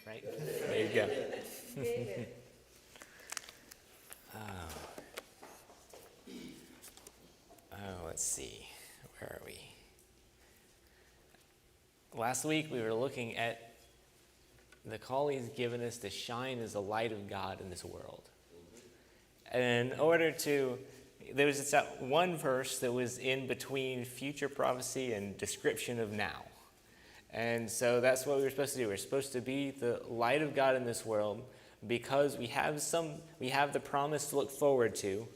right? There you go. Let's see. Where are we? Last week we were looking at the call he's given us to shine as the light of God in this world. And in order to, there was just that one verse that was in between future prophecy and description of now. And so that's what we were supposed to do. We're supposed to be the light of God in this world because we have the promise to look forward to,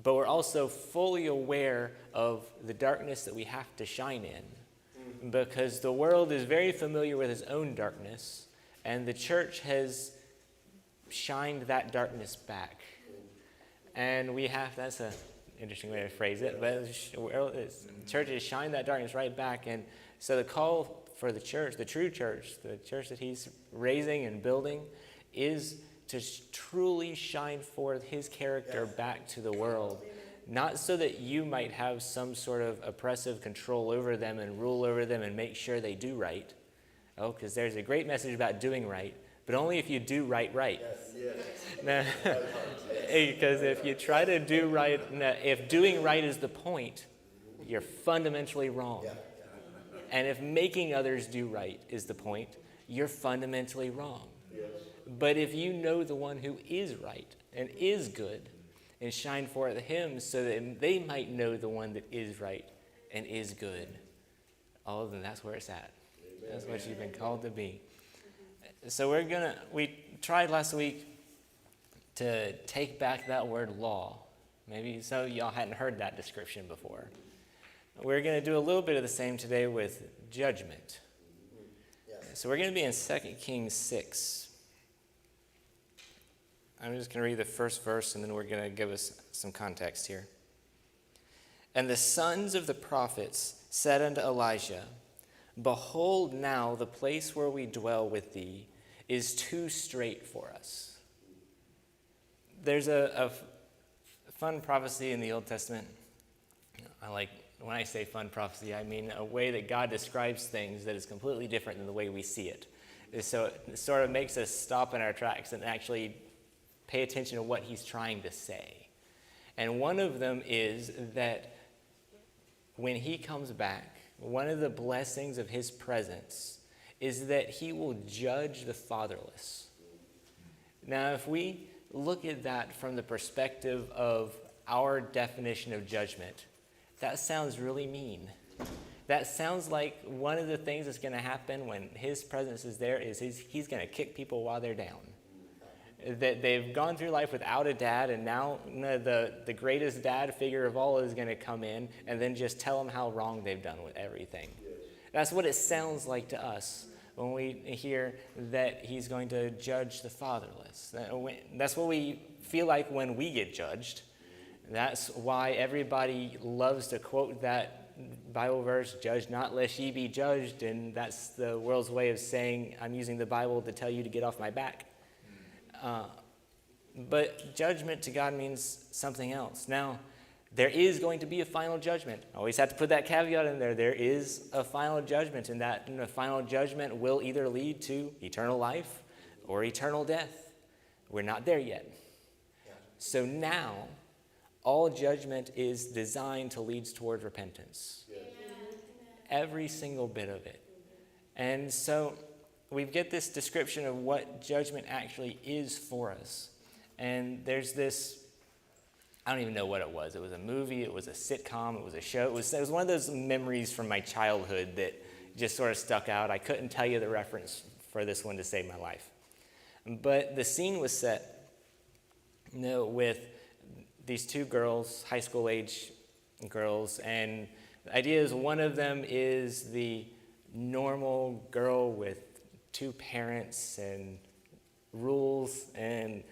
but we're also fully aware of the darkness that we have to shine in, because the world is very familiar with its own darkness, and the church has shined that darkness back. And that's an interesting way to phrase it, but the church has shined that darkness right back. And so the call for the church, the true church, the church that he's raising and building, is to truly shine forth his character back to the world. Not so that you might have some sort of oppressive control over them and rule over them and make sure they do right. Oh, because there's a great message about doing right, but only if you do right. Yes. Because if you try to do right, if doing right is the point, you're fundamentally wrong. And if making others do right is the point, you're fundamentally wrong. But if you know the one who is right and is good, and shine forth him so that they might know the one that is right and is good, oh, then that's where it's at. That's what you've been called to be. So we tried last week to take back that word law. Maybe some of y'all hadn't heard that description before. We're going to do a little bit of the same today with judgment. So we're going to be in 2 Kings 6. I'm just going to read the first verse, and then we're going to give us some context here. And the sons of the prophets said unto Elijah, Behold, now the place where we dwell with thee is too strait for us. There's a fun prophecy in the Old Testament. When I say fun prophecy, I mean a way that God describes things that is completely different than the way we see it. So it sort of makes us stop in our tracks and actually pay attention to what he's trying to say. And one of them is that when he comes back, one of the blessings of his presence is that he will judge the fatherless. Now, if we look at that from the perspective of our definition of judgment, that sounds really mean. That sounds like one of the things that's going to happen when his presence is there is he's going to kick people while they're down. That they've gone through life without a dad, and now the greatest dad figure of all is going to come in and then just tell them how wrong they've done with everything. That's what it sounds like to us when we hear that he's going to judge the fatherless. That's what we feel like when we get judged. That's why everybody loves to quote that Bible verse, judge not lest ye be judged, and that's the world's way of saying I'm using the Bible to tell you to get off my back. But judgment to God means something else. Now, there is going to be a final judgment. I always have to put that caveat in there. There is a final judgment, and the final judgment will either lead to eternal life or eternal death. We're not there yet. So now, all judgment is designed to lead towards repentance. Every single bit of it. And so we get this description of what judgment actually is for us. And there's this, I don't even know what it was. It was a movie, it was a sitcom, it was a show. It was one of those memories from my childhood that just sort of stuck out. I couldn't tell you the reference for this one to save my life. But the scene was set, with these two girls, high school age girls, and the idea is one of them is the normal girl with two parents and rules and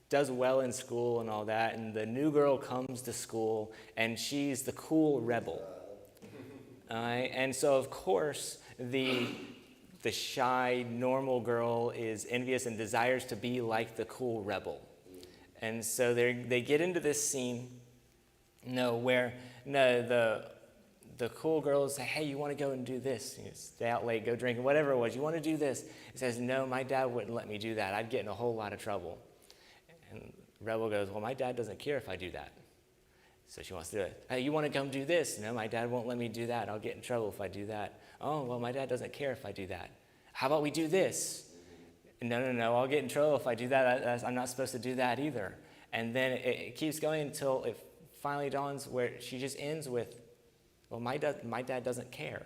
does well in school and all that, and the new girl comes to school and she's the cool rebel. And so of course the shy normal girl is envious and desires to be like the cool rebel. And so they get into this scene where the the cool girls say, hey, you want to go and do this? You stay out late, go drinking, whatever it was. You want to do this? He says, no, my dad wouldn't let me do that. I'd get in a whole lot of trouble. And Rebel goes, well, my dad doesn't care if I do that. So she wants to do it. Hey, you want to come do this? No, my dad won't let me do that. I'll get in trouble if I do that. Oh, well, my dad doesn't care if I do that. How about we do this? No, I'll get in trouble if I do that. I'm not supposed to do that either. And then it keeps going until it finally dawns where she just ends with, well, my dad doesn't care.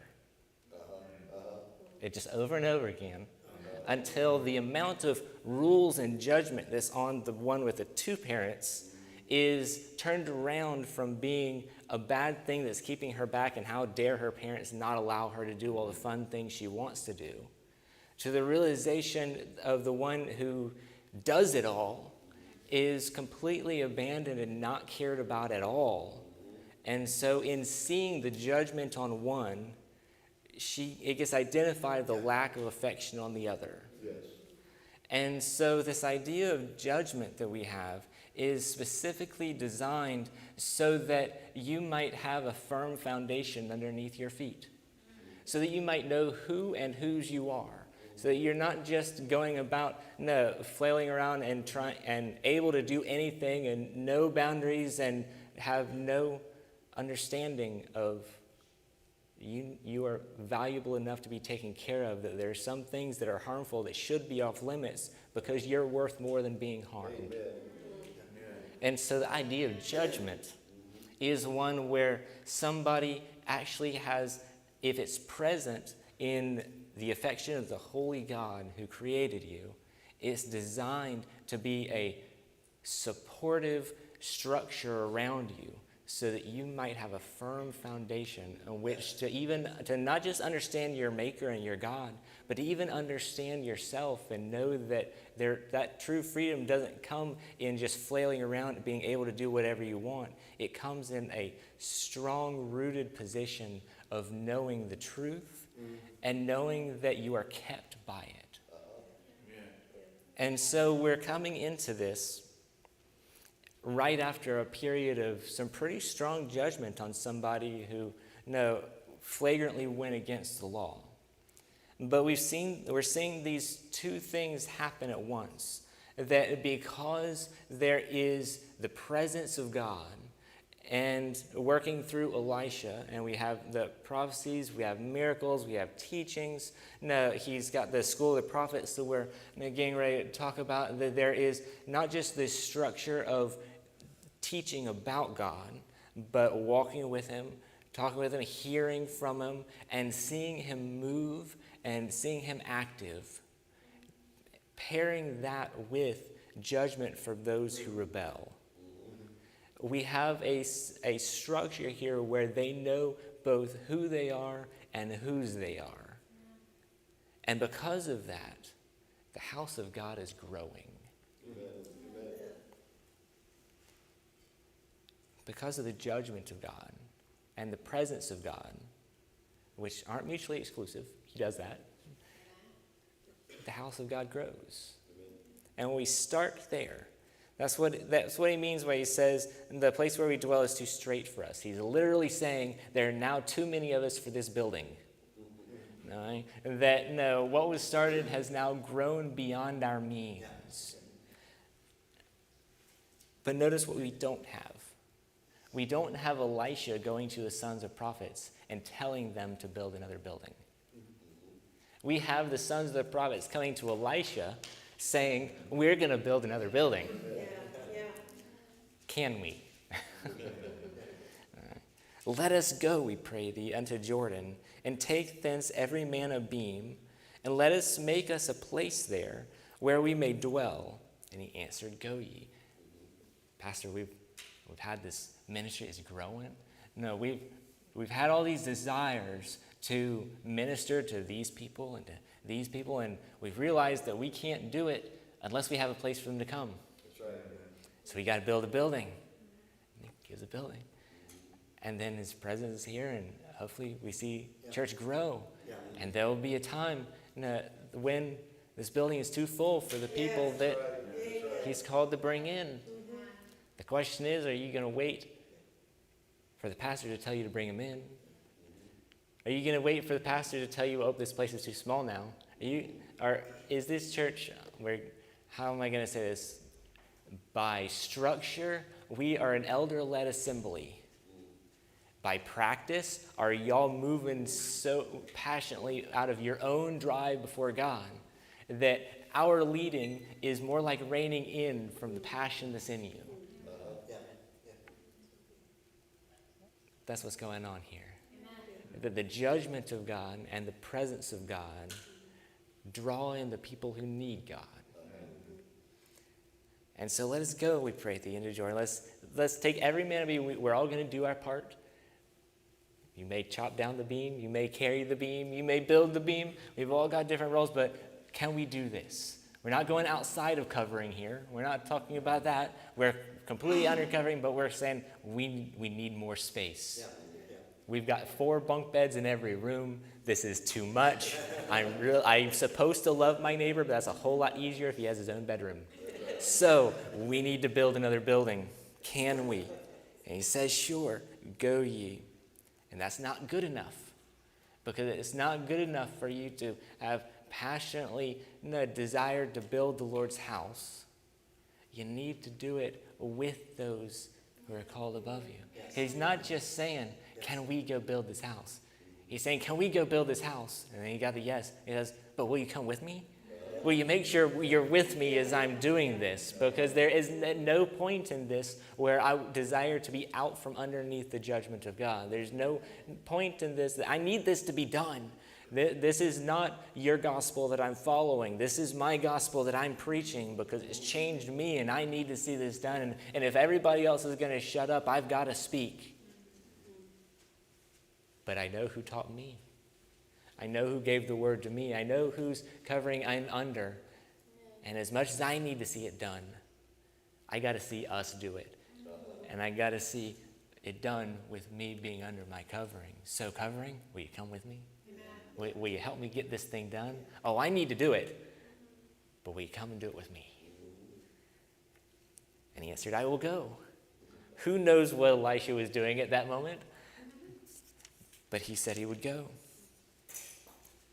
It just over and over again until the amount of rules and judgment that's on the one with the two parents is turned around from being a bad thing that's keeping her back and how dare her parents not allow her to do all the fun things she wants to do, to the realization of the one who does it all is completely abandoned and not cared about at all. And so in seeing the judgment on one, it gets identified the lack of affection on the other. Yes. And so this idea of judgment that we have is specifically designed so that you might have a firm foundation underneath your feet, so that you might know who and whose you are, so that you're not just going about flailing around and trying and able to do anything and no boundaries and have no understanding of you are valuable enough to be taken care of, that there are some things that are harmful that should be off limits because you're worth more than being harmed. Amen. And so the idea of judgment is one where somebody actually has, if it's present in the affection of the holy God who created you, it's designed to be a supportive structure around you so that you might have a firm foundation on which to not just understand your maker and your God, but to even understand yourself and know that that true freedom doesn't come in just flailing around and being able to do whatever you want. It comes in a strong rooted position of knowing the truth and knowing that you are kept by it. And so we're coming into this right after a period of some pretty strong judgment on somebody who flagrantly went against the law. But we're seeing these two things happen at once. That because there is the presence of God and working through Elisha, and we have the prophecies, we have miracles, we have teachings. He's got the school of the prophets that we're getting ready to talk about. That there is not just this structure of teaching about God, but walking with him, talking with him, hearing from him, and seeing him move and seeing him active. Pairing that with judgment for those who rebel. We have a structure here where they know both who they are and whose they are. And because of that, the house of God is growing. Because of the judgment of God and the presence of God, which aren't mutually exclusive, he does that, the house of God grows. And when we start there, that's what he means when he says, the place where we dwell is too strait for us. He's literally saying there are now too many of us for this building. Right? That what was started has now grown beyond our means. But notice what we don't have. We don't have Elisha going to the sons of prophets and telling them to build another building. We have the sons of the prophets coming to Elisha saying, we're going to build another building. Yeah. Can we? Let us go, we pray thee, unto Jordan, and take thence every man a beam, and let us make us a place there where we may dwell. And he answered, go ye. Pastor, we've had this ministry is growing. We've had all these desires to minister to these people and to these people, and we've realized that we can't do it unless we have a place for them to come. That's right. So we got to build a building. And he gives a building. And then his presence is here, and hopefully we see church grow. Yeah. And there will be a time when this building is too full for the people that he's called to bring in. The question is, are you going to wait for the pastor to tell you to bring him in? Are you going to wait for the pastor to tell you, oh, this place is too small now? Is this church, how am I going to say this? By structure, we are an elder-led assembly. By practice, are y'all moving so passionately out of your own drive before God that our leading is more like reining in from the passion that's in you? That's what's going on here. That the judgment of God and the presence of God draw in the people who need God. And so let us go, we pray, at the end of Jordan. Let's take every man of you. We're all going to do our part. You may chop down the beam. You may carry the beam. You may build the beam. We've all got different roles, but can we do this? We're not going outside of covering here. We're not talking about that. We're completely under covering, but we're saying we need more space. We've got 4 bunk beds in every room. This is too much. I'm supposed to love my neighbor, but that's a whole lot easier if he has his own bedroom. So we need to build another building. Can we? And he says, sure, go ye. And that's not good enough, because it's not good enough for you to have passionately desired to build the Lord's house. You need to do it with those who are called above you. Yes. He's not just saying, can we go build this house? He's saying, can we go build this house? And then he got the yes. He says, but will you come with me? Will you make sure you're with me as I'm doing this? Because there is no point in this where I desire to be out from underneath the judgment of God. There's no point in this. I need this to be done. This is not your gospel that I'm following. This is my gospel that I'm preaching because it's changed me and I need to see this done. And if everybody else is going to shut up, I've got to speak. But I know who taught me. I know who gave the word to me. I know whose covering I'm under. And as much as I need to see it done, I got to see us do it. And I got to see it done with me being under my covering. So covering, will you come with me? Will you help me get this thing done? Oh, I need to do it. But will you come and do it with me? And he answered, I will go. Who knows what Elisha was doing at that moment? But he said he would go.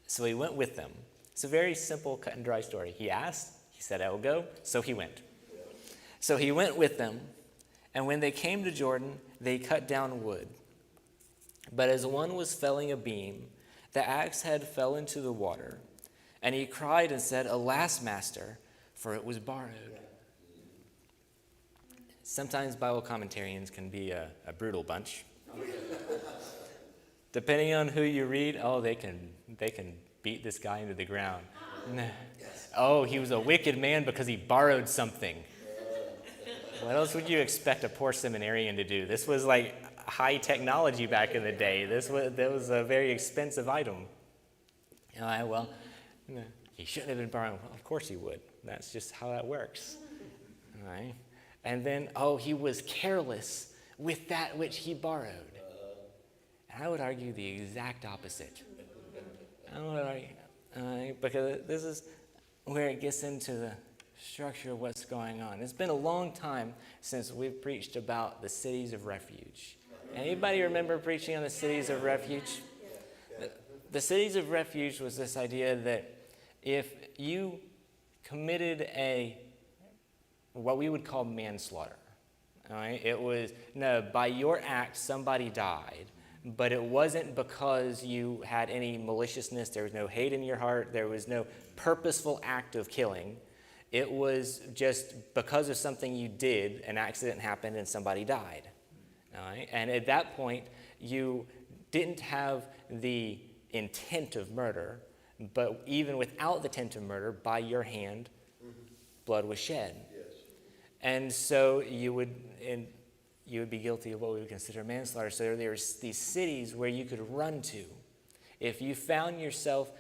So he went with them. It's a very simple, cut and dry story. He asked, he said, I will go. So he went. So he went with them. And when they came to Jordan, they cut down wood. But as one was felling a beam, the axe head fell into the water. And he cried and said, Alas, master, for it was borrowed. Sometimes Bible commentarians can be a brutal bunch. Depending on who you read, they can beat this guy into the ground. Oh, he was a wicked man because he borrowed something. What else would you expect a poor seminarian to do? This was like high technology back in the day. That was a very expensive item. He shouldn't have been borrowing. Well, of course he would. That's just how that works. All right. And then, he was careless with that which he borrowed. And I would argue the exact opposite. Because this is where it gets into the structure of what's going on. It's been a long time since we've preached about the cities of refuge. Anybody remember preaching on the cities of refuge? The cities of refuge was this idea that if you committed what we would call manslaughter, all right? It was, by your act, somebody died. But it wasn't because you had any maliciousness. There was no hate in your heart. There was no purposeful act of killing. It was just because of something you did, an accident happened and somebody died. All right? And at that point, you didn't have the intent of murder, but even without the intent of murder, by your hand, blood was shed. Yes. And so you would be guilty of what we would consider manslaughter. So there's these cities where you could run to. If you found yourself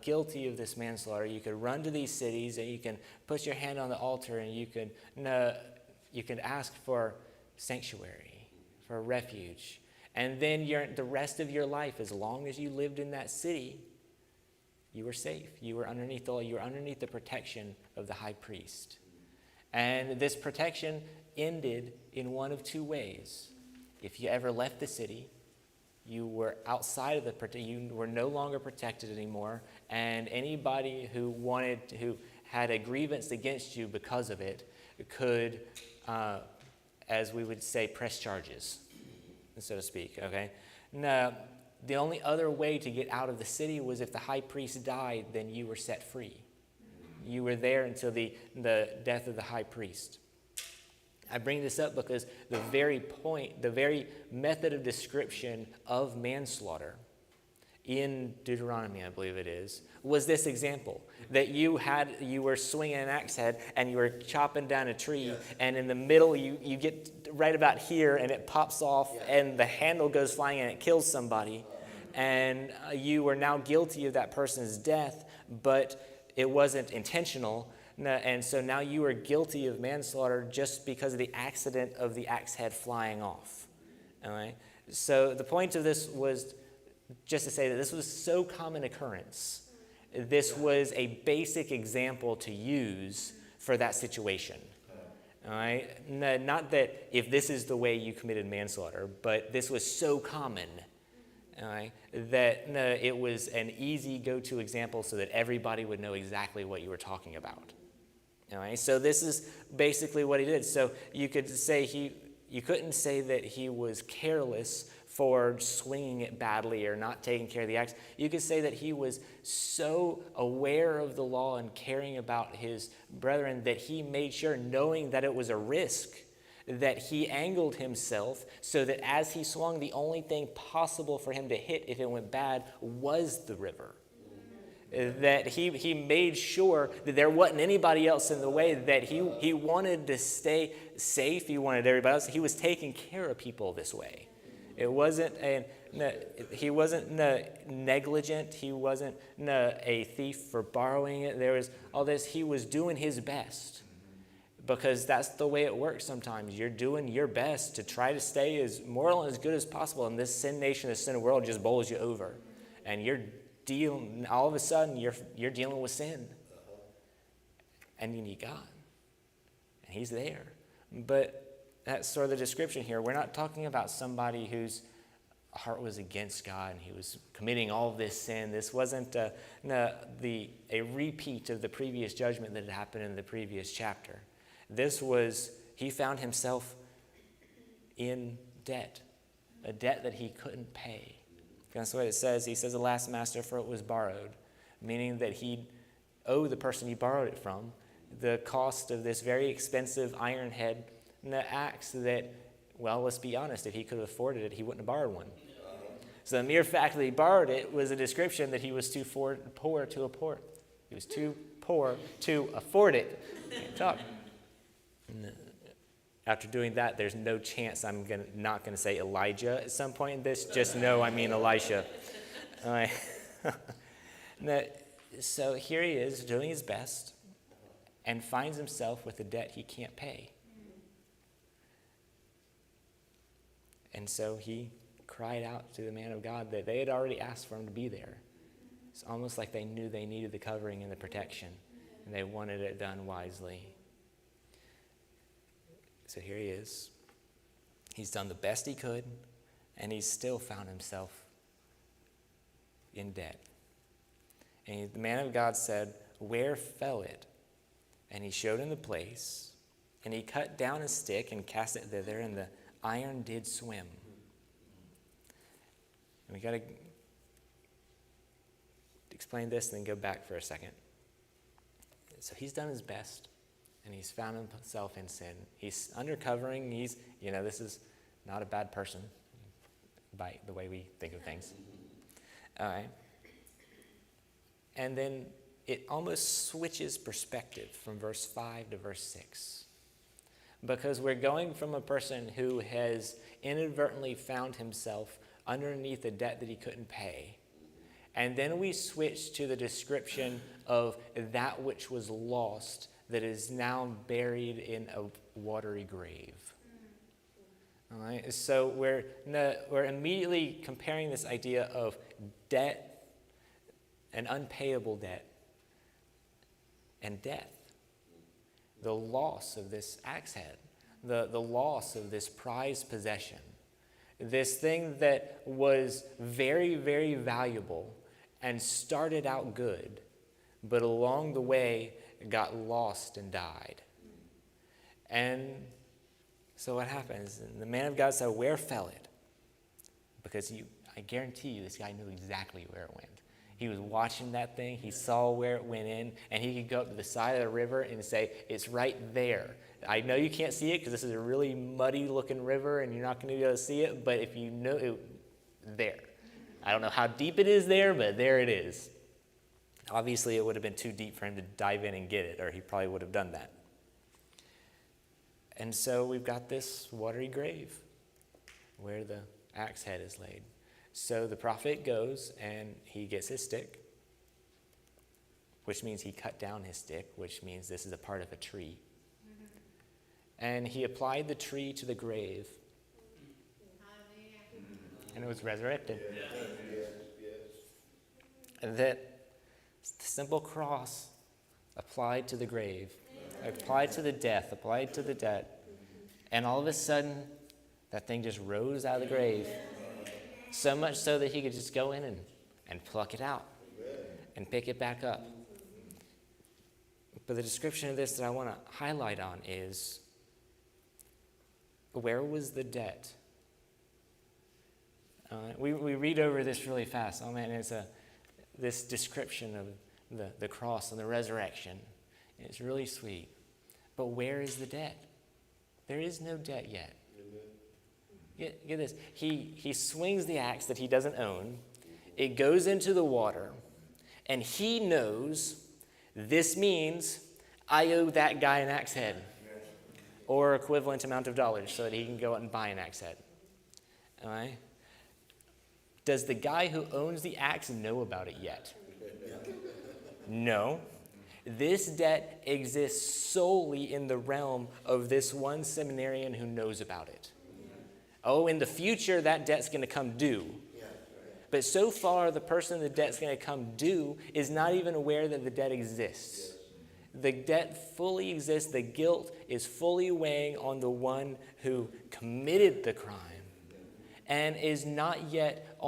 guilty of this manslaughter, you could run to these cities and you can put your hand on the altar and you can ask for sanctuary, for refuge. And then the rest of your life, as long as you lived in that city, you were safe. You were underneath the protection of the high priest. And this protection ended in one of two ways. If you ever left the city, you were outside of you were no longer protected anymore, and anybody who had a grievance against you because of it could, as we would say, press charges, so to speak, okay? Now, the only other way to get out of the city was if the high priest died, then you were set free. You were there until the death of the high priest. I bring this up because the very method of description of manslaughter in Deuteronomy, I believe it is, was this example. That you were swinging an axe head and you were chopping down a tree, yes. And in the middle you get right about here and it pops off, yeah. And the handle goes flying and it kills somebody. And you were now guilty of that person's death, but it wasn't intentional. And so now you are guilty of manslaughter just because of the accident of the axe head flying off. All right? So the point of this was just to say that this was so common occurrence. This was a basic example to use for that situation. All right? Not that if this is the way you committed manslaughter, but this was so common, all right, that it was an easy go-to example so that everybody would know exactly what you were talking about. All right, so this is basically what he did. So you couldn't say that he was careless for swinging it badly or not taking care of the axe. You could say that he was so aware of the law and caring about his brethren that he made sure, knowing that it was a risk, that he angled himself so that as he swung, the only thing possible for him to hit if it went bad was the river. That he made sure that there wasn't anybody else in the way, that he wanted to stay safe. He wanted everybody else. He was taking care of people this way. It wasn't he wasn't negligent. He wasn't a thief for borrowing it. There was all this. He was doing his best, because that's the way it works sometimes. You're doing your best to try to stay as moral and as good as possible, and this sin nation, this sin world just bowls you over, and all of a sudden you're dealing with sin, and you need God, and He's there. But that's sort of the description here. We're not talking about somebody whose heart was against God and he was committing all of this sin. This wasn't a repeat of the previous judgment that had happened in the previous chapter. This was, he found himself in debt, a debt that he couldn't pay. That's what it says. He says the last master for it was borrowed, meaning that he owed the person he borrowed it from the cost of this very expensive iron head axe that, well, let's be honest, if he could have afforded it, he wouldn't have borrowed one. So the mere fact that he borrowed it was a description that he was too poor to afford. He was too poor to afford it. Can't talk. After doing that, there's no chance I'm not going to say Elijah at some point in this. Just know I mean Elisha. All right. So here he is doing his best and finds himself with a debt he can't pay. And so he cried out to the man of God that they had already asked for him to be there. It's almost like they knew they needed the covering and the protection, and they wanted it done wisely. So here he is. He's done the best he could, and he's still found himself in debt. And the man of God said, "Where fell it?" And he showed him the place, and he cut down a stick and cast it thither, and the iron did swim. And we got to explain this and then go back for a second. So he's done his best. And he's found himself in sin. He's undercovering. This is not a bad person by the way we think of things. All right. And then it almost switches perspective from verse 5 to verse 6. Because we're going from a person who has inadvertently found himself underneath a debt that he couldn't pay. And then we switch to the description of that which was lost that is now buried in a watery grave. All right, so we're immediately comparing this idea of debt, an unpayable debt, and death. The loss of this axe head, the loss of this prized possession. This thing that was very, very valuable and started out good, but along the way got lost and died. And so what happens? And the man of God said, where fell it? Because I guarantee you this guy knew exactly where it went. He was watching that thing. He saw where it went in, and he could go up to the side of the river and say, it's right there. I know you can't see it because this is a really muddy-looking river, and you're not going to be able to see it, but if you know it, there. I don't know how deep it is there, but there it is. Obviously, it would have been too deep for him to dive in and get it, or he probably would have done that. And so we've got this watery grave where the axe head is laid. So the prophet goes and he gets his stick, which means he cut down his stick, which means this is a part of a tree. And he applied the tree to the grave. And it was resurrected. And that simple cross applied to the grave, applied to the death, applied to the dead. And all of a sudden, that thing just rose out of the grave. So much so that he could just go in and pluck it out and pick it back up. But the description of this that I want to highlight on is, where was the debt? We read over this really fast. Oh man, it's this description of the cross and the resurrection. It's really sweet. But where is the debt? There is no debt yet. Get this. He swings the axe that he doesn't own. It goes into the water. And he knows this means I owe that guy an axe head. Or equivalent amount of dollars so that he can go out and buy an axe head. All right? Does the guy who owns the axe know about it yet? No. This debt exists solely in the realm of this one seminarian who knows about it. Oh, in the future, that debt's going to come due. But so far, the person the debt's going to come due is not even aware that the debt exists. The debt fully exists. The guilt is fully weighing on the one who committed the crime and is not yet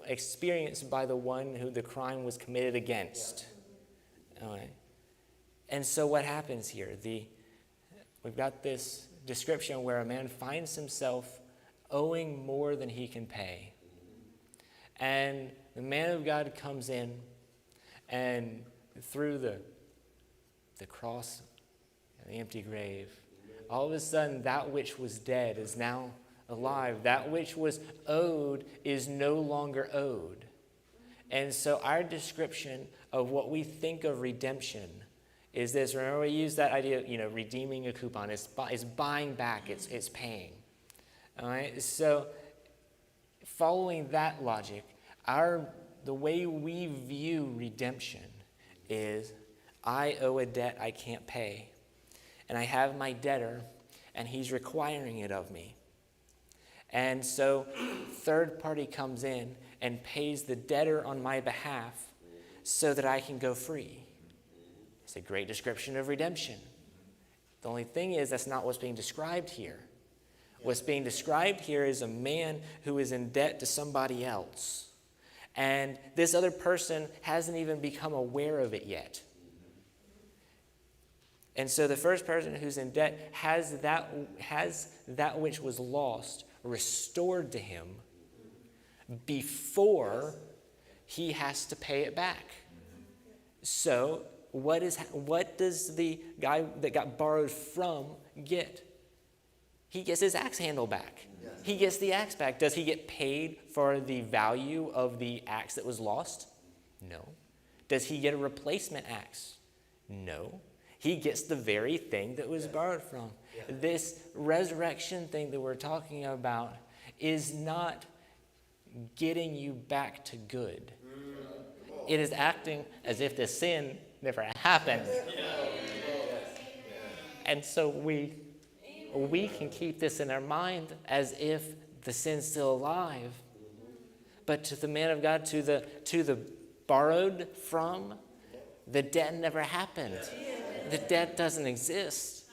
experienced by the one who the crime was committed against. All right. And so what happens here? We've got this description where a man finds himself owing more than he can pay. And the man of God comes in, and through the cross and the empty grave, all of a sudden that which was dead is now alive. That which was owed is no longer owed. And so our description of what we think of redemption is this. Remember, we use that idea of, redeeming a coupon. It's buying back. It's paying. All right. So, following that logic, the way we view redemption is, I owe a debt I can't pay, and I have my debtor, and he's requiring it of me. And so, third party comes in and pays the debtor on my behalf, so that I can go free. It's a great description of redemption. The only thing is, that's not what's being described here. What's being described here is a man who is in debt to somebody else. And this other person hasn't even become aware of it yet. And so the first person who's in debt has that which was lost restored to him before he has to pay it back. So what does the guy that got borrowed from get? He gets his axe handle back. He gets the axe back. Does he get paid for the value of the axe that was lost? No. Does he get a replacement axe? No. He gets the very thing that was borrowed from. This resurrection thing that we're talking about is not getting you back to good. It is acting as if the sin never happened. And so we can keep this in our mind as if the sin's still alive. But to the man of God, to the borrowed from, the debt never happened. The debt doesn't exist.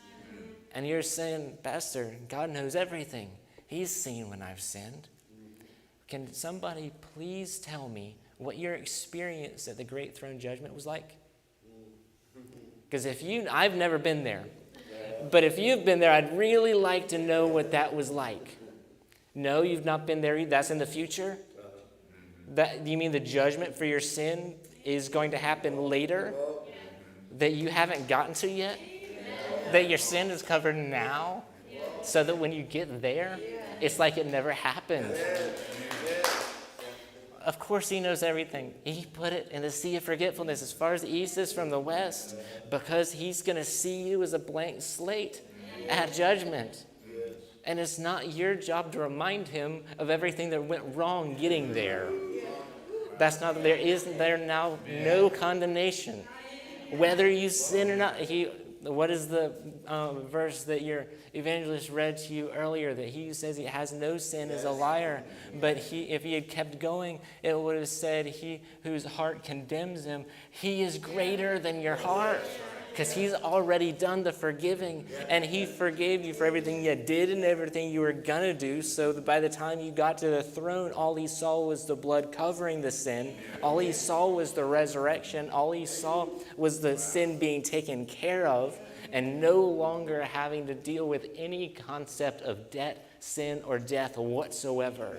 And you're saying, Pastor, God knows everything. He's seen when I've sinned. Can somebody please tell me what your experience at the great throne judgment was like? Because I've never been there. But if you've been there, I'd really like to know what that was like. No, you've not been there. That's in the future? You mean the judgment for your sin is going to happen later? That you haven't gotten to yet? That your sin is covered now? So that when you get there, it's like it never happened. Of course he knows everything. He put it in the sea of forgetfulness as far as the east is from the west, because he's going to see you as a blank slate at judgment. And it's not your job to remind him of everything that went wrong getting there. That's not, there now no condemnation. Whether you sin or not, what is the verse that your evangelist read to you earlier, that he who says he has no sin is a liar? But if he had kept going, it would have said, he whose heart condemns him, he is greater than your heart. Because he's already done the forgiving, and he forgave you for everything you did and everything you were going to do, so that by the time you got to the throne, all he saw was the blood covering the sin. All he saw was the resurrection. All he saw was the sin being taken care of, and no longer having to deal with any concept of debt, sin, or death whatsoever.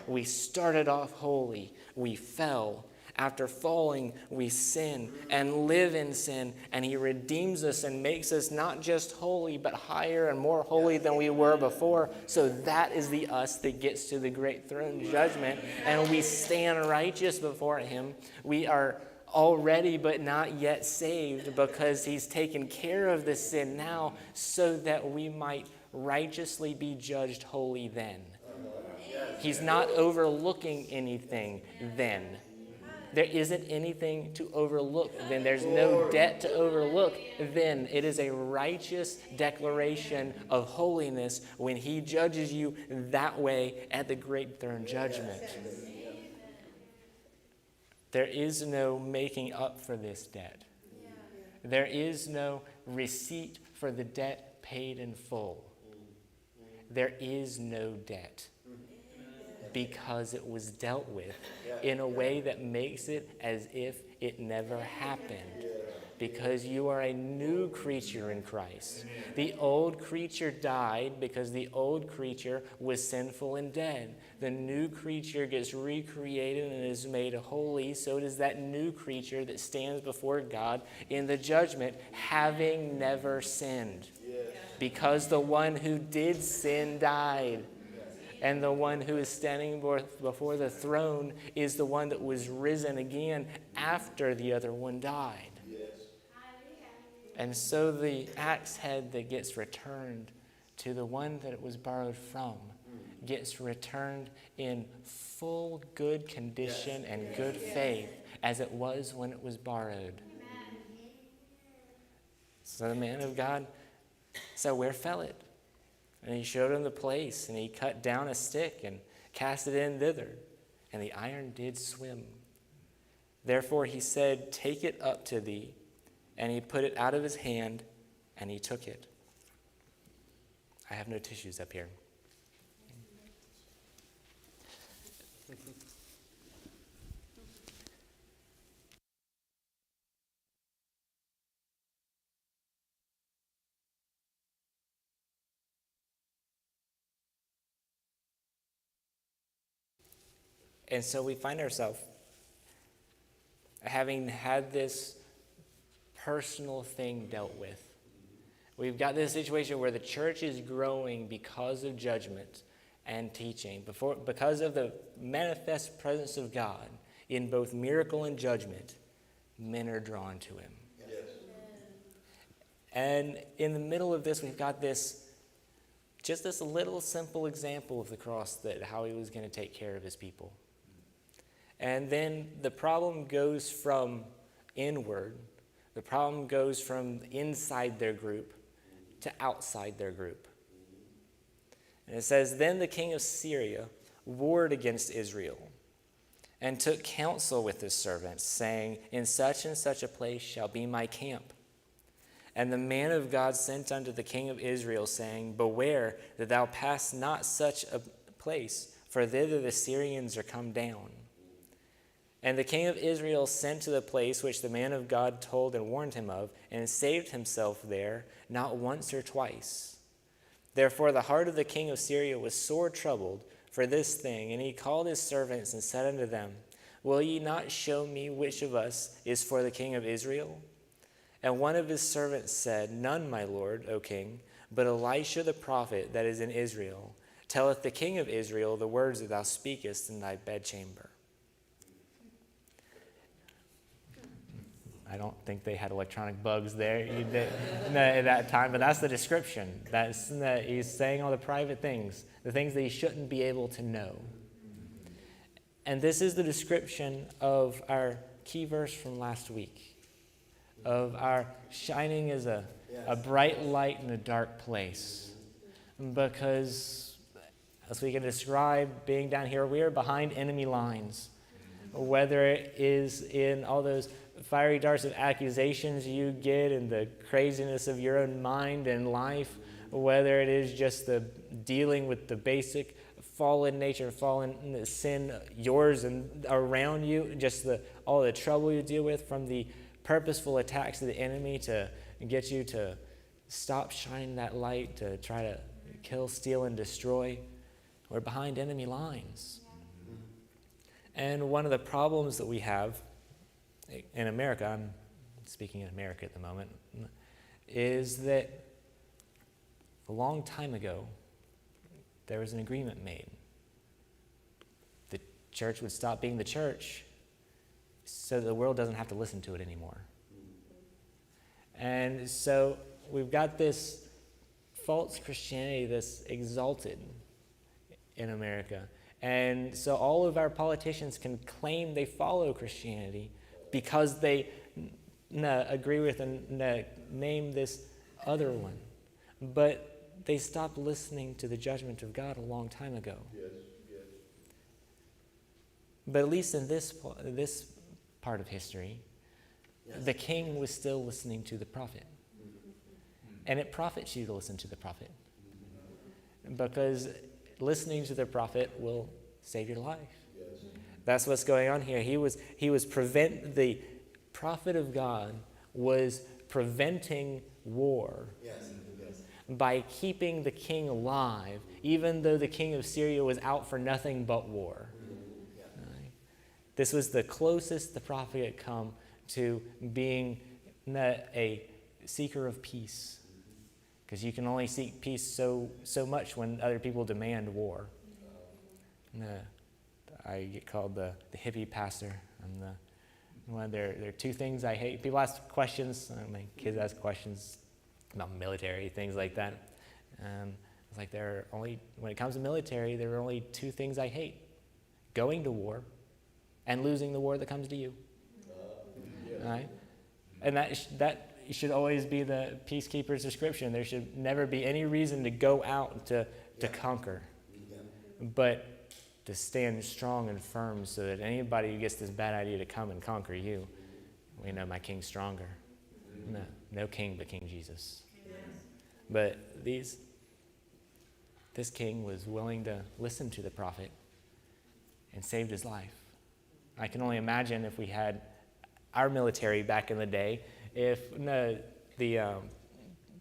We started off holy. We fell. After falling, we sin and live in sin, and he redeems us and makes us not just holy, but higher and more holy than we were before. So that is the us that gets to the great throne judgment, and we stand righteous before him. We are already but not yet saved, because he's taken care of the sin now, so that we might righteously be judged holy then. He's not overlooking anything then. There isn't anything to overlook then. There's no debt to overlook then. It is a righteous declaration of holiness when he judges you that way at the great throne judgment. There is no making up for this debt. There is no receipt for the debt paid in full. There is no debt, because it was dealt with in a way that makes it as if it never happened. Because you are a new creature in Christ. The old creature died because the old creature was sinful and dead. The new creature gets recreated and is made holy. So does that new creature that stands before God in the judgment, having never sinned. Because the one who did sin died. And the one who is standing before the throne is the one that was risen again after the other one died. And so the axe head that gets returned to the one that it was borrowed from gets returned in full good condition and good faith as it was when it was borrowed. So the man of God said, "Where fell it?" And he showed him the place, and he cut down a stick and cast it in thither, and the iron did swim. Therefore he said, "Take it up to thee." And he put it out of his hand, and he took it. I have no tissues up here. And so we find ourselves having had this personal thing dealt with. We've got this situation where the church is growing because of judgment and teaching, because of the manifest presence of God in both miracle and judgment. Men are drawn to him. Yes. And in the middle of this, we've got this little simple example of the cross, that how he was going to take care of his people. And then the problem goes from inward. The problem goes from inside their group to outside their group. And it says, "Then the king of Syria warred against Israel and took counsel with his servants, saying, in such and such a place shall be my camp. And the man of God sent unto the king of Israel, saying, Beware that thou pass not such a place, for thither the Syrians are come down. And the king of Israel sent to the place which the man of God told and warned him of, and saved himself there, not once or twice. Therefore the heart of the king of Syria was sore troubled for this thing, and he called his servants and said unto them, Will ye not show me which of us is for the king of Israel? And one of his servants said, None, my lord, O king, but Elisha the prophet that is in Israel, telleth the king of Israel the words that thou speakest in thy bedchamber. I don't think they had electronic bugs there at that time, but that's the description. He's saying all the private things, the things that he shouldn't be able to know. And this is the description of our key verse from last week, of our shining as a bright light in a dark place. Because, as we can describe being down here, we are behind enemy lines. Whether it is in all those fiery darts of accusations you get and the craziness of your own mind and life, whether it is just the dealing with the basic fallen nature, fallen sin, yours and around you, just all the trouble you deal with from the purposeful attacks of the enemy to get you to stop shining that light, to try to kill, steal, and destroy. We're behind enemy lines. And one of the problems that we have in America, I'm speaking in America at the moment, is that a long time ago, there was an agreement made. The church would stop being the church so the world doesn't have to listen to it anymore. And so we've got this false Christianity that's exalted in America. And so all of our politicians can claim they follow Christianity because they agree with and name this other one. But they stopped listening to the judgment of God a long time ago. Yes. But at least in this part of history, the king was still listening to the prophet. And it profits you to listen to the prophet. Because listening to the prophet will save your life. Yes. That's what's going on here. The prophet of God was preventing war. Yes. By keeping the king alive, even though the king of Syria was out for nothing but war. Right? This was the closest the prophet had come to being a seeker of peace. Because you can only seek peace so much when other people demand war. I get called the hippie pastor. There are two things I hate. People ask questions. My kids ask questions about military, things like that. It's like when it comes to military, there are only two things I hate: going to war and losing the war that comes to you. Right? And that should always be the peacekeeper's description. There should never be any reason to go out to conquer, but to stand strong and firm so that anybody who gets this bad idea to come and conquer you, we know my king's stronger. No king but King Jesus. Yes. But this king was willing to listen to the prophet and saved his life. I can only imagine if we had our military back in the day, if the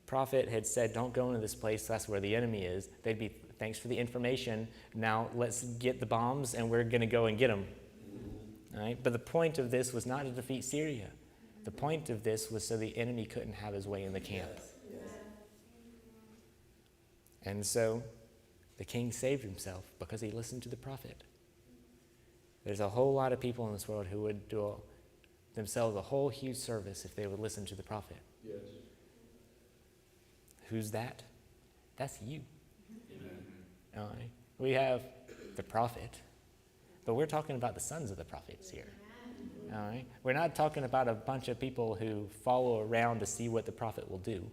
prophet had said, don't go into this place, that's where the enemy is, they'd be, thanks for the information, now let's get the bombs and we're going to go and get them. All right? But the point of this was not to defeat Syria. The point of this was so the enemy couldn't have his way in the camp. Yes. And so the king saved himself because he listened to the prophet. There's a whole lot of people in this world who would do themselves a whole huge service if they would listen to the prophet. Yes. Who's that? That's you. All right. We have the prophet, but we're talking about the sons of the prophets here. All right. We're not talking about a bunch of people who follow around to see what the prophet will do.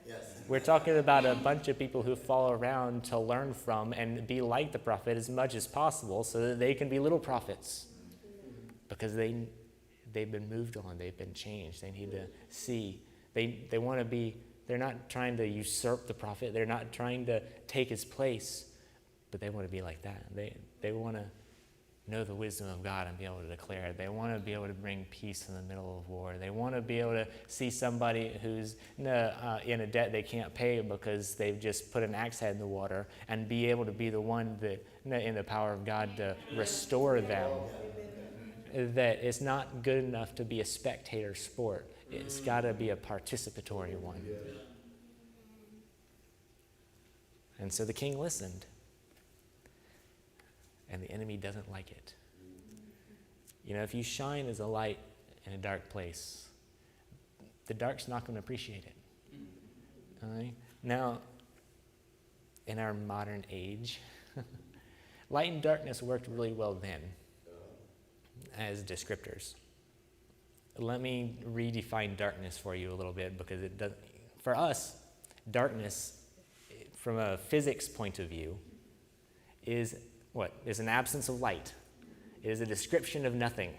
Yes. We're talking about a bunch of people who follow around to learn from and be like the prophet as much as possible so that they can be little prophets. Because they've been moved on, they've been changed. They need to see They want to be, they're not trying to usurp the prophet. They're not trying to take his place, but they want to be like that. They want to know the wisdom of God and be able to declare it. They want to be able to bring peace in the middle of war. They want to be able to see somebody who's in a debt they can't pay because they've just put an axe head in the water, and be able to be the one that, in the power of God, to restore them. That it's not good enough to be a spectator sport. It's got to be a participatory one. And so the king listened. And the enemy doesn't like it. You know, if you shine as a light in a dark place, the dark's not going to appreciate it. All right? Now, in our modern age, light and darkness worked really well then as descriptors. Let me redefine darkness for you a little bit, because it does. For us, darkness, from a physics point of view, is what? Is an absence of light. It is a description of nothing.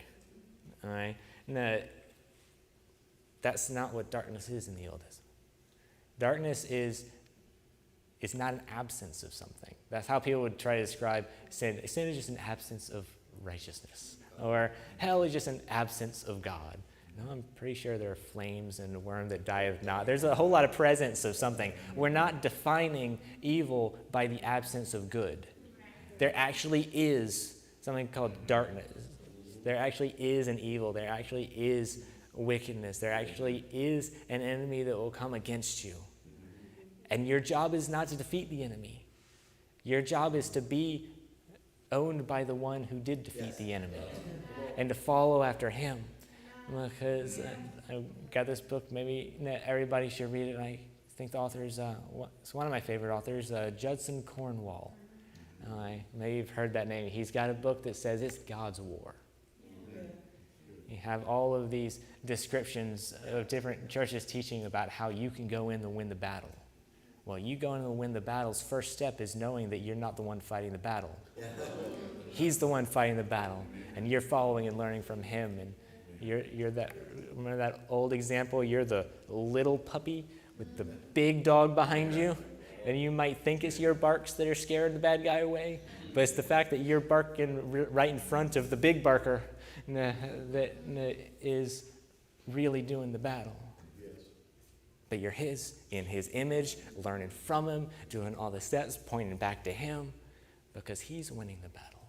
All right? No, that's not what darkness is in the Old Testament. Darkness is not an absence of something. That's how people would try to describe sin. Sin is just an absence of righteousness. Or hell is just an absence of God. No, I'm pretty sure there are flames and a worm that dieth not. There's a whole lot of presence of something. We're not defining evil by the absence of good. There actually is something called darkness. There actually is an evil. There actually is wickedness. There actually is an enemy that will come against you. And your job is not to defeat the enemy. Your job is to be owned by the one who did defeat the enemy, and to follow after him. Because I got this book, maybe everybody should read it. I think the author is, it's one of my favorite authors, Judson Cornwall. Maybe you've heard that name. He's got a book that says it's God's war. You have all of these descriptions of different churches teaching about how you can go in and win the battle. Well, you go in and win the battle's first step is knowing that you're not the one fighting the battle. He's the one fighting the battle, and you're following and learning from him. And you're that. Remember that old example? You're the little puppy with the big dog behind you. And you might think it's your barks that are scaring the bad guy away, but it's the fact that you're barking right in front of the big barker that is really doing the battle. But you're his, in his image, learning from him, doing all the steps, pointing back to him, because he's winning the battle.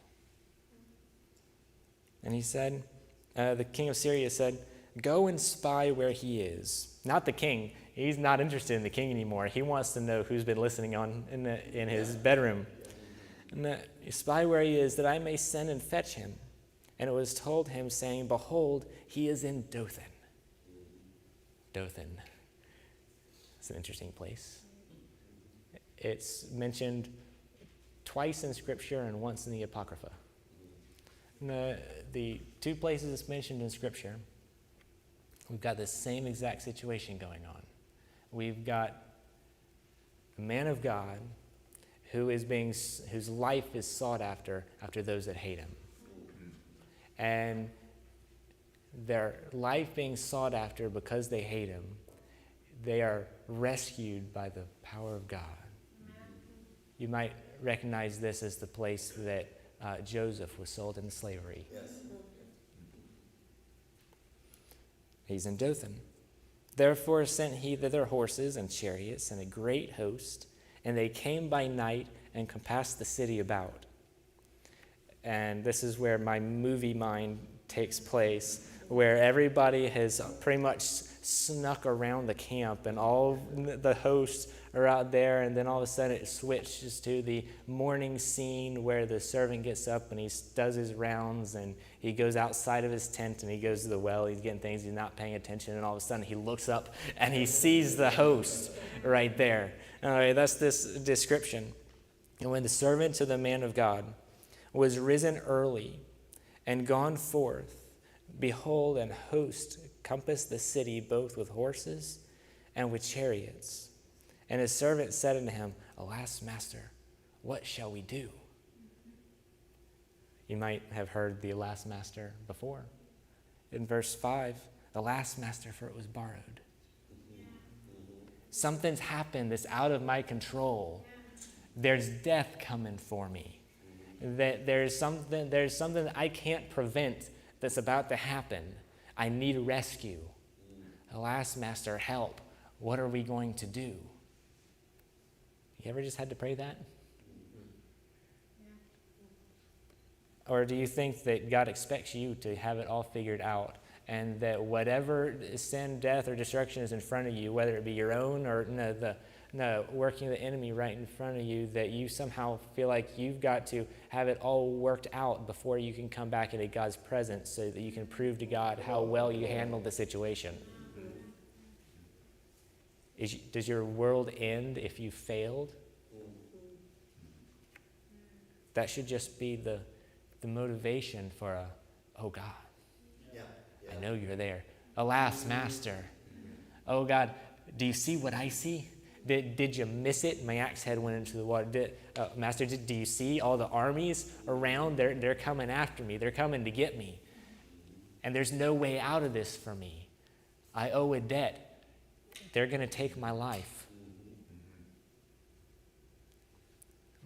And he said, the king of Syria said, "Go and spy where he is." Not the king. He's not interested in the king anymore. He wants to know who's been listening on in his bedroom. And spy where he is, that I may send and fetch him. And it was told him, saying, "Behold, he is in Dothan." Dothan. It's an interesting place. It's mentioned twice in Scripture and once in the Apocrypha. And the two places it's mentioned in Scripture, we've got the same exact situation going on. We've got a man of God whose life is sought after those that hate him. And their life being sought after because they hate him, they are rescued by the power of God. You might recognize this as the place that Joseph was sold into slavery. Yes. He's in Dothan. Therefore sent he thither horses and chariots and a great host, and they came by night and compassed the city about. And this is where my movie mind takes place, where everybody has pretty much snuck around the camp, and all the hosts are out there, and then all of a sudden it switches to the morning scene where the servant gets up and he does his rounds, and he goes outside of his tent and he goes to the well, he's getting things, he's not paying attention, and all of a sudden he looks up and he sees the host right there. That's this description. And when the servant to the man of God was risen early and gone forth, behold, an host compassed the city both with horses and with chariots. And his servant said unto him, Alas, master, what shall we do? You might have heard the alas, master before. In verse 5, alas, master, for it was borrowed. Something's happened that's out of my control. There's death coming for me. That there's something that I can't prevent that's about to happen. I need rescue. Alas, Master, help. What are we going to do? You ever just had to pray that? Or do you think that God expects you to have it all figured out, and that whatever sin, death, or destruction is in front of you, whether it be your own or working the enemy right in front of you, that you somehow feel like you've got to have it all worked out before you can come back into God's presence so that you can prove to God how well you handled the situation? Does your world end if you failed? That should just be the motivation for oh God, I know you're there. Alas, Master. Oh God, do you see what I see? Did you miss it? My axe head went into the water. Master, do you see all the armies around? They're coming after me. They're coming to get me. And there's no way out of this for me. I owe a debt. They're going to take my life.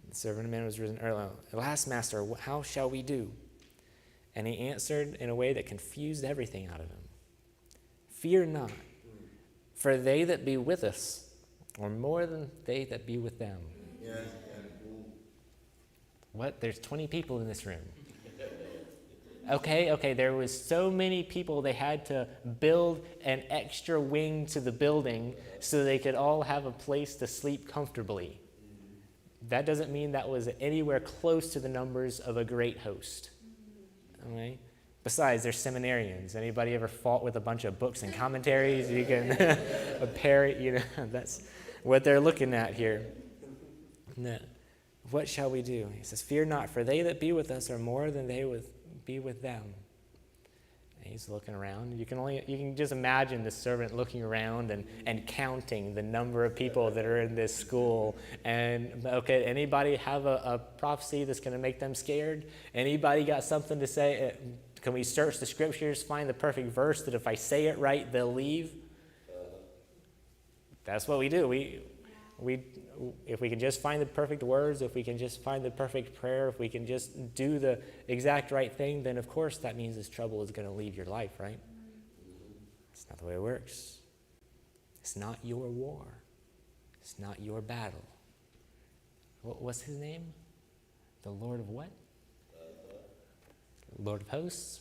The servant of man was risen early. Alas, Master, how shall we do? And he answered in a way that confused everything out of him. Fear not, for they that be with us are more than they that be with them. Yes. What? There's 20 people in this room. Okay, there was so many people they had to build an extra wing to the building so they could all have a place to sleep comfortably. That doesn't mean that was anywhere close to the numbers of a great host. Okay? Besides, they're seminarians. Anybody ever fought with a bunch of books and commentaries? You can parry, that's what they're looking at here. No. What shall we do? He says, fear not, for they that be with us are more than they would be with them. And he's looking around. You can just imagine the servant looking around and counting the number of people that are in this school. And okay, anybody have a prophecy that's going to make them scared? Anybody got something to say? Can we search the scriptures, find the perfect verse that if I say it right, they'll leave? That's what we do. If we can just find the perfect words, if we can just find the perfect prayer, if we can just do the exact right thing, then of course that means this trouble is going to leave your life, right? It's not the way it works. It's not your war. It's not your battle. What's his name? The Lord of what? Lord of hosts.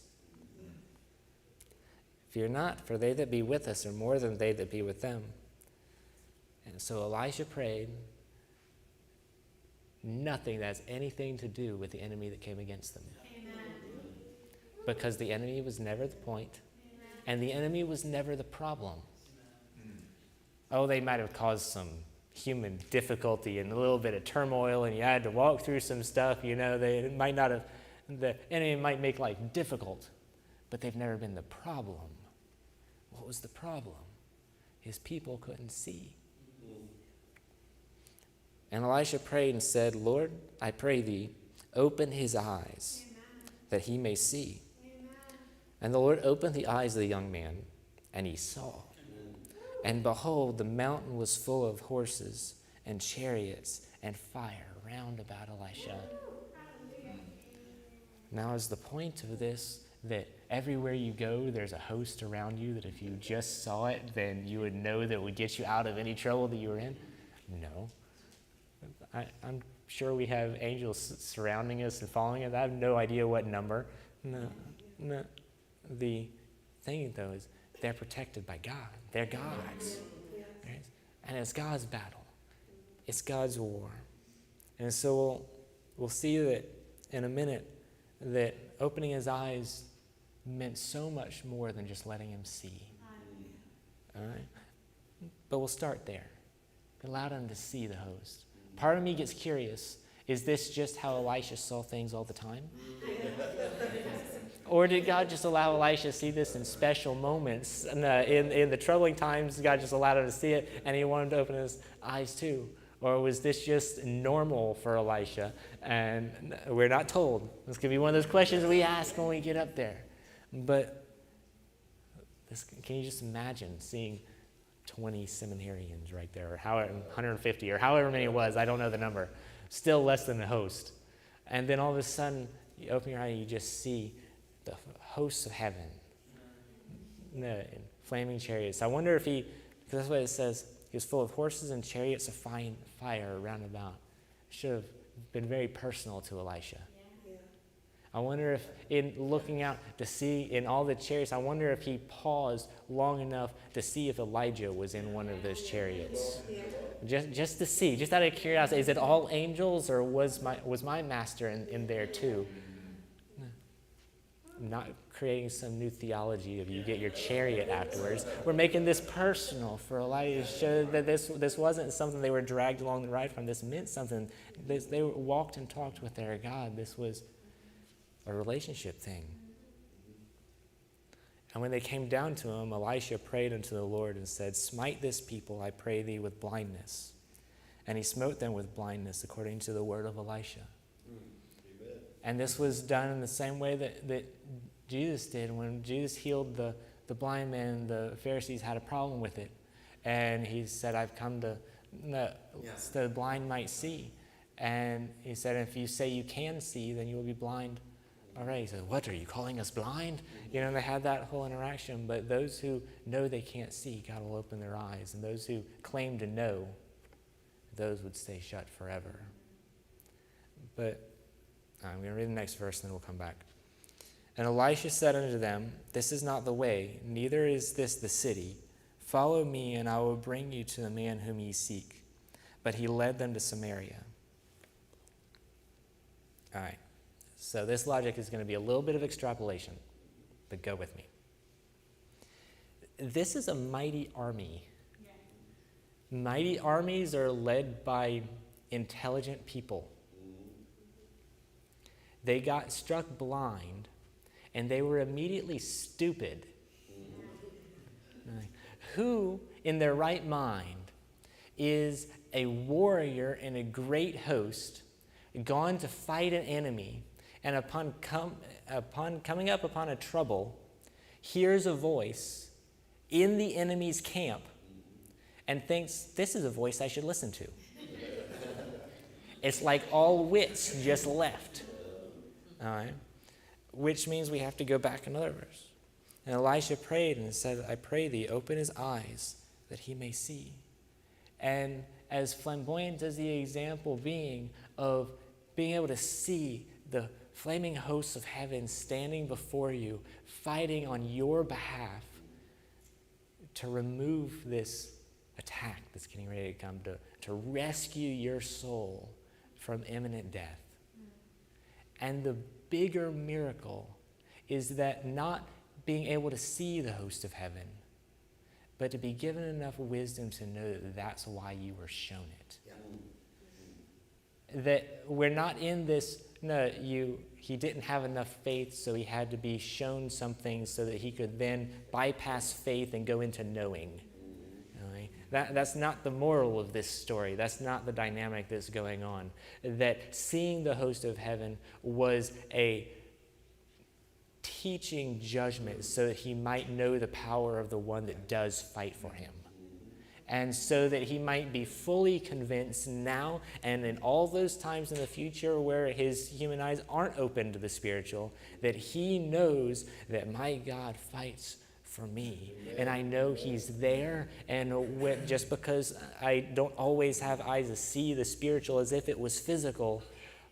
Fear not, for they that be with us are more than they that be with them. And so Elisha prayed nothing that has anything to do with the enemy that came against them. Amen. Because the enemy was never the point, and the enemy was never the problem. Oh, they might have caused some human difficulty and a little bit of turmoil, and you had to walk through some stuff, they might not have, the enemy might make life difficult, but they've never been the problem. What was the problem? His people couldn't see. And Elisha prayed and said, Lord, I pray thee, open his eyes, that he may see. And the Lord opened the eyes of the young man, and he saw. And behold, the mountain was full of horses and chariots and fire round about Elisha. Now is the point of this that everywhere you go, there's a host around you that if you just saw it, then you would know that it would get you out of any trouble that you were in? No. I'm sure we have angels surrounding us and following us. I have no idea what number. No. The thing, though, is they're protected by God. They're God's. And it's God's battle. It's God's war. And so we'll see that in a minute that opening his eyes meant so much more than just letting him see. All right? But we'll start there. It allowed him to see the host. Part of me gets curious. Is this just how Elisha saw things all the time? Or did God just allow Elisha to see this in special moments? In the troubling times, God just allowed him to see it, and he wanted to open his eyes too. Or was this just normal for Elisha? And we're not told. This could be one of those questions we ask when we get up there. But can you just imagine seeing 20 seminarians right there, or however, 150, or however many it was. I don't know the number. Still less than the host. And then all of a sudden, you open your eye and you just see the hosts of heaven, in flaming chariots. I wonder if because that's what it says, he was full of horses and chariots of fire round about. It should have been very personal to Elisha. I wonder if in looking out to see in all the chariots, I wonder if he paused long enough to see if Elijah was in one of those chariots. Just to see, just out of curiosity, is it all angels, or was my master in there too? Not creating some new theology of you get your chariot afterwards. We're making this personal for Elijah to show that this wasn't something they were dragged along the ride from. This meant something. They walked and talked with their God. This was a relationship thing. And when they came down to him, Elisha prayed unto the Lord and said, "Smite this people, I pray thee, with blindness." And he smote them with blindness according to the word of Elisha. Amen. And this was done in the same way that Jesus did. When Jesus healed the blind man, the Pharisees had a problem with it. And he said, "I've come so the blind might see." And he said, "If you say you can see, then you will be blind." All right, he said, "What, are you calling us blind?" They had that whole interaction. But those who know they can't see, God will open their eyes. And those who claim to know, those would stay shut forever. But I'm going to read the next verse, and then we'll come back. And Elisha said unto them, "This is not the way, neither is this the city. Follow me, and I will bring you to the man whom ye seek." But he led them to Samaria. All right. So this logic is going to be a little bit of extrapolation, but go with me. This is a mighty army. Yeah. Mighty armies are led by intelligent people. They got struck blind, and they were immediately stupid. Who, in their right mind, is a warrior in a great host, gone to fight an enemy, and upon coming up upon a trouble, hears a voice in the enemy's camp and thinks, "This is a voice I should listen to"? It's like all wits just left. All right? Which means we have to go back another verse. And Elisha prayed and said, "I pray thee, open his eyes that he may see." And as flamboyant as the example being of being able to see the flaming hosts of heaven standing before you, fighting on your behalf to remove this attack that's getting ready to come, to rescue your soul from imminent death. And the bigger miracle is that not being able to see the host of heaven, but to be given enough wisdom to know that that's why you were shown it. Yeah. That we're not in this, he didn't have enough faith, so he had to be shown something so that he could then bypass faith and go into knowing. Right? That's not the moral of this story. That's not the dynamic that's going on. That seeing the host of heaven was a teaching judgment so that he might know the power of the one that does fight for him. And so that he might be fully convinced now and in all those times in the future where his human eyes aren't open to the spiritual, that he knows that my God fights for me. And I know he's there. And just because I don't always have eyes to see the spiritual as if it was physical,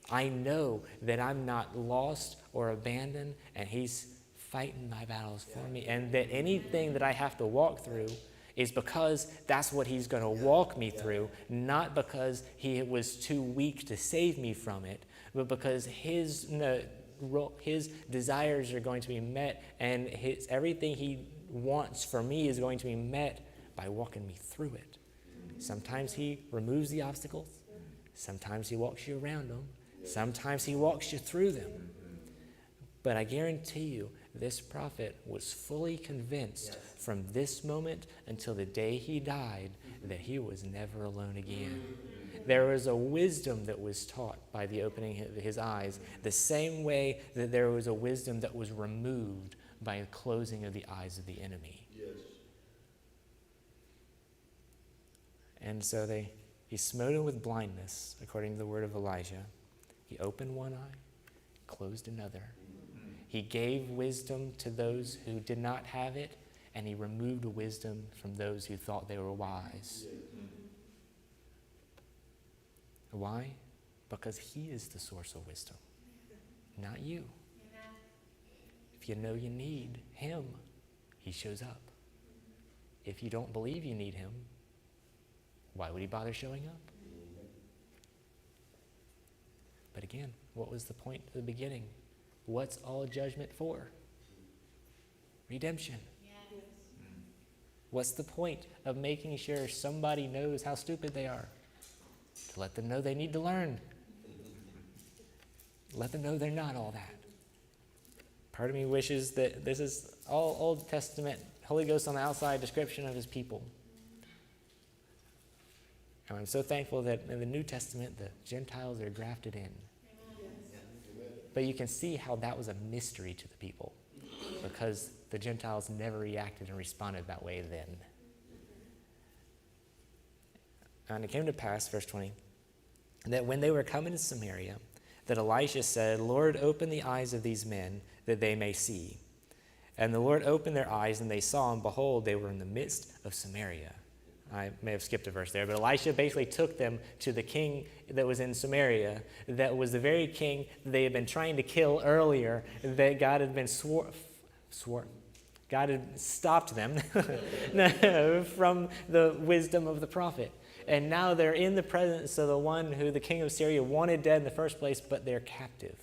I know that I'm not lost or abandoned, and he's fighting my battles for me. And that anything that I have to walk through is because that's what he's going to walk me through, not because he was too weak to save me from it, but because his desires are going to be met, and everything he wants for me is going to be met by walking me through it. Sometimes he removes the obstacles. Sometimes he walks you around them. Sometimes he walks you through them. But I guarantee you, this prophet was fully convinced from this moment until the day he died that he was never alone again. There was a wisdom that was taught by the opening of his eyes, the same way that there was a wisdom that was removed by the closing of the eyes of the enemy. Yes. And so he smote him with blindness, according to the word of Elijah. He opened one eye, closed another. He gave wisdom to those who did not have it, and he removed wisdom from those who thought they were wise. Why? Because he is the source of wisdom, not you. If you know you need him, he shows up. If you don't believe you need him, why would he bother showing up? But again, what was the point at the beginning? What's all judgment for? Redemption. Yes. What's the point of making sure somebody knows how stupid they are? To let them know they need to learn. Let them know they're not all that. Part of me wishes that this is all Old Testament, Holy Ghost on the outside description of his people. And I'm so thankful that in the New Testament, the Gentiles are grafted in. But you can see how that was a mystery to the people, because the Gentiles never reacted and responded that way then. And it came to pass, verse 20, that when they were coming to Samaria, that Elisha said, Lord, open the eyes of these men, that they may see. And the Lord opened their eyes, and they saw, and behold, they were in the midst of Samaria. I may have skipped a verse there, but Elisha basically took them to the king that was in Samaria, that was the very king they had been trying to kill earlier, that God had been God had stopped them from the wisdom of the prophet. And now they're in the presence of the one who the king of Syria wanted dead in the first place, but they're captive.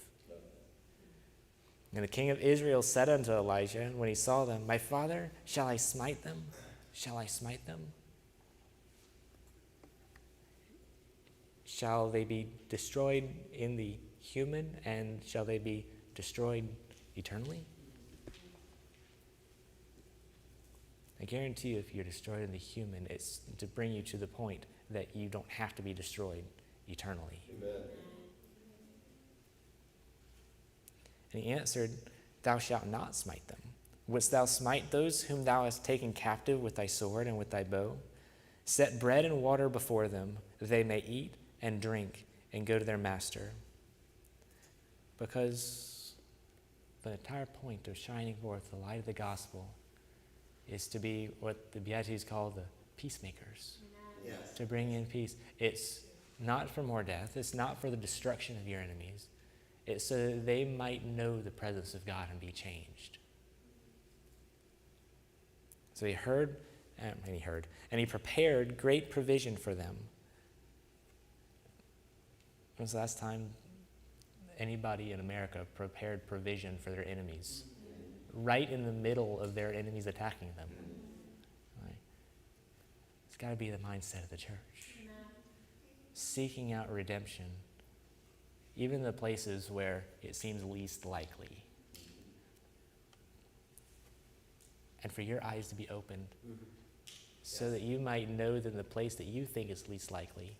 And the king of Israel said unto Elijah, when he saw them, My father, shall I smite them? Shall I smite them? Shall they be destroyed in the human, and shall they be destroyed eternally? I guarantee you, if you're destroyed in the human, it's to bring you to the point that you don't have to be destroyed eternally. Amen. And he answered, Thou shalt not smite them. Wouldst thou smite those whom thou hast taken captive with thy sword and with thy bow? Set bread and water before them, that they may eat and drink and go to their master. Because the entire point of shining forth the light of the gospel is to be what the Beatitudes call the peacemakers. Yes. To bring in peace. It's not for more death. It's not for the destruction of your enemies. It's so that they might know the presence of God and be changed. So he heard, and he prepared great provision for them. When was the last time anybody in America prepared provision for their enemies? Right in the middle of their enemies attacking them. Right? It's got to be the mindset of the church. Seeking out redemption, even in the places where it seems least likely. And for your eyes to be opened so that you might know that the place that you think is least likely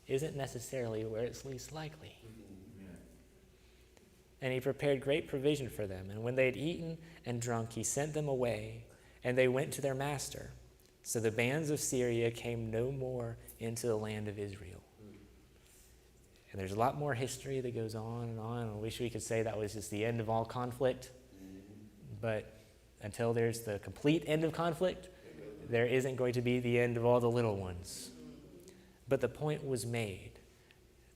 isn't necessarily where it's least likely. And he prepared great provision for them. And when they had eaten and drunk, he sent them away, and they went to their master. So the bands of Syria came no more into the land of Israel. And there's a lot more history that goes on and on. I wish we could say that was just the end of all conflict. But until there's the complete end of conflict, there isn't going to be the end of all the little ones. But the point was made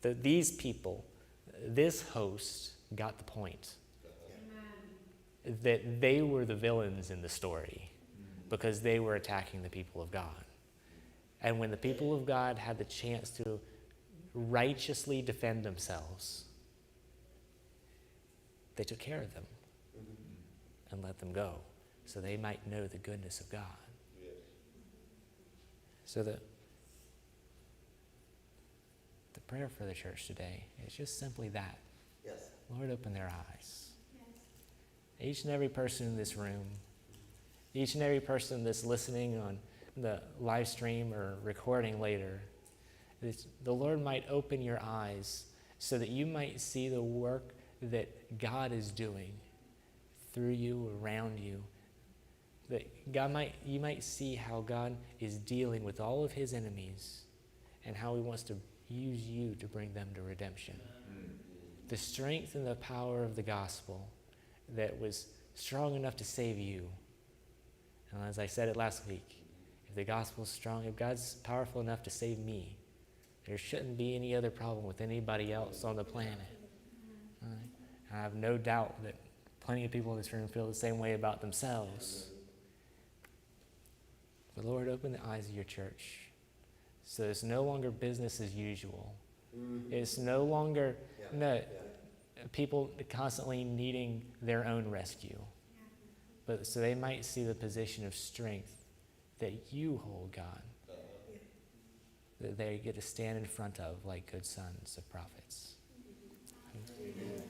that these people, this host, got the point. Amen. That they were the villains in the story because they were attacking the people of God. And when the people of God had the chance to righteously defend themselves, they took care of them and let them go so they might know the goodness of God. Yes. So the prayer for the church today is just simply that. Yes. Lord, open their eyes. Yes. Each and every person in this room, each and every person that's listening on the live stream or recording later, the Lord might open your eyes so that you might see the work that God is doing through you, around you, that you might see how God is dealing with all of his enemies and how he wants to use you to bring them to redemption. The strength and the power of the gospel that was strong enough to save you. And as I said it last week, if the gospel is strong, if God's powerful enough to save me, there shouldn't be any other problem with anybody else on the planet. Right? I have no doubt that plenty of people in this room feel the same way about themselves. But Lord, open the eyes of your church so it's no longer business as usual. It's no longer people constantly needing their own rescue. But so they might see the position of strength that you hold, God, that they get to stand in front of like good sons of prophets. Amen.